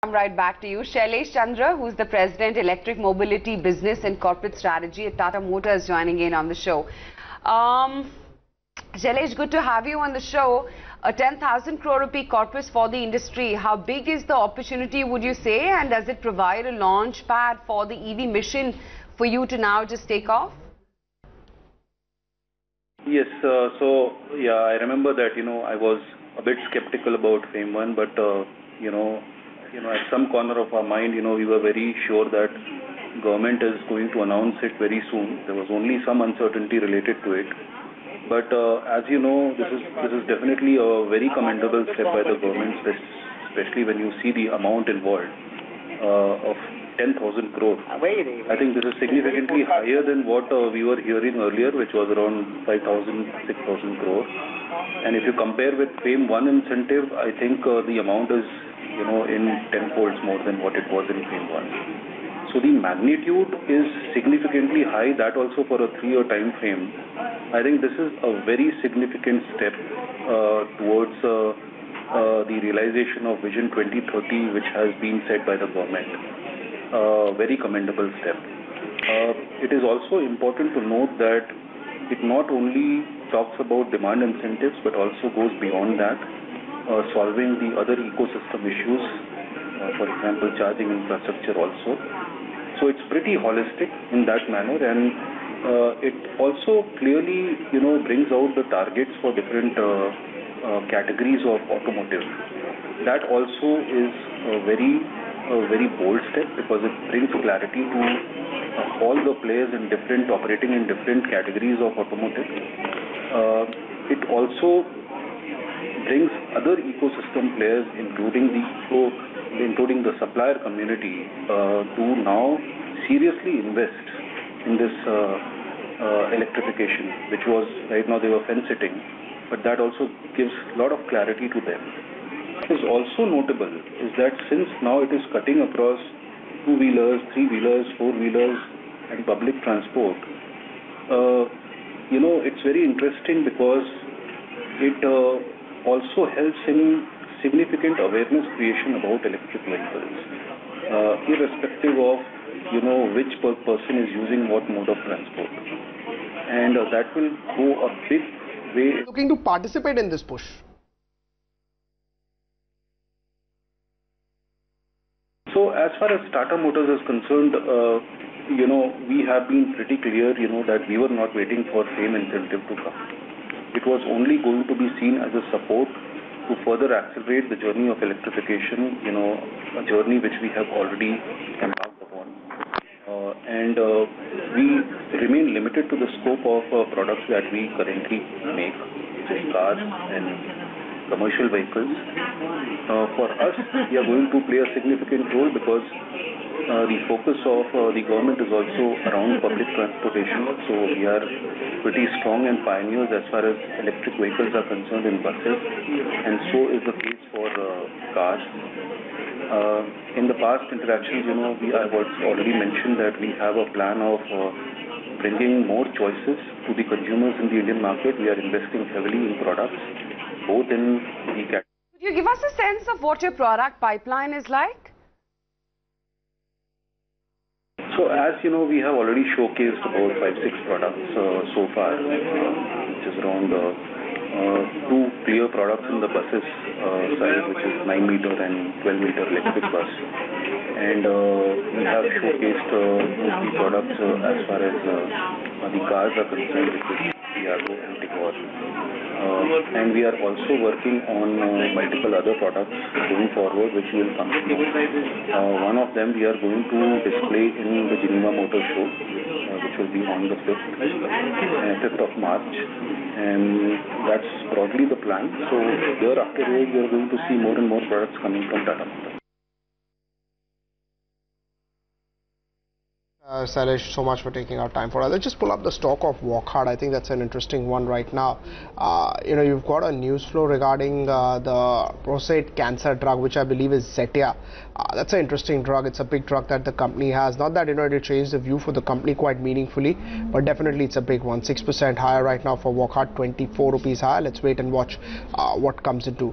Come right back to you. Shailesh Chandra, who's the President, Electric Mobility Business and Corporate Strategy at Tata Motors, joining in on the show. Shailesh, good to have you on the show. A 10,000 crore rupee corpus for the industry. How big is the opportunity, would you say? And does it provide a launch pad for the EV mission for you to now just take off? Yes, I remember that, I was a bit skeptical about FAME 1, but, at some corner of our mind, we were very sure that government is going to announce it very soon. There was only some uncertainty related to it. But as you know, this is definitely a very commendable step by the government, especially when you see the amount involved of 10,000 crore. I think this is significantly higher than what we were hearing earlier, which was around 5,000, 6,000 crore. And if you compare with FAME 1 incentive, I think the amount is, in tenfolds more than what it was in FAME 1. So the magnitude is significantly high, that also for a 3-year time frame. I think this is a very significant step towards the realization of Vision 2030, which has been set by the government. Very commendable step. It is also important to note that it not only talks about demand incentives, but also goes beyond that, solving the other ecosystem issues, for example, charging infrastructure also. So it's pretty holistic in that manner, and it also clearly, brings out the targets for different categories of automotive. That also is a very bold step, because it brings clarity to all the players operating in different categories of automotive. It also brings other ecosystem players, including the supplier community, to now seriously invest in this electrification, which was right now they were fence sitting, but that also gives a lot of clarity to them. What is also notable is that since now it is cutting across 2-wheelers, 3-wheelers, 4-wheelers and public transport, it's very interesting because it also helps in significant awareness creation about electric vehicles, irrespective of, which person is using what mode of transport. And that will go a big way. Looking to participate in this push? So as far as Tata Motors is concerned, we have been pretty clear, that we were not waiting for FAME incentive to come. It was only going to be seen as a support to further accelerate the journey of electrification, a journey which we have already embarked upon. And we remain limited to the scope of products that we currently make, which is cars and commercial vehicles. For us, we are going to play a significant role because the focus of the government is also around public transportation. So we are pretty strong and pioneers as far as electric vehicles are concerned in buses, and so is the case for cars. In the past interactions, I have already mentioned that we have a plan of bringing more choices to the consumers in the Indian market. We are investing heavily in products, both in the category. Could you give us a sense of what your product pipeline is like? So as you know, we have already showcased about 5-6 products so far, which is around 2 clear products in the buses side, which is 9-meter and 12-meter electric bus. And we have showcased the products as far as the cars are concerned, which is Tiago and Tigor. And we are also working on multiple other products going forward, which will come. One of them we are going to display in the Geneva Motor Show, which will be on the 5th of March. And that's broadly the plan. So year after year, we are going to see more and more products coming from Tata Motors. Shailesh, so much for taking our time for us. Let's just pull up the stock of Wockhardt. I think that's an interesting one right now. You've got a news flow regarding the prostate cancer drug, which I believe is Zetia. That's an interesting drug. It's a big drug that the company has. Not that, it changed the view for the company quite meaningfully, but definitely it's a big one. 6% higher right now for Wockhardt, 24 rupees higher. Let's wait and watch what comes into.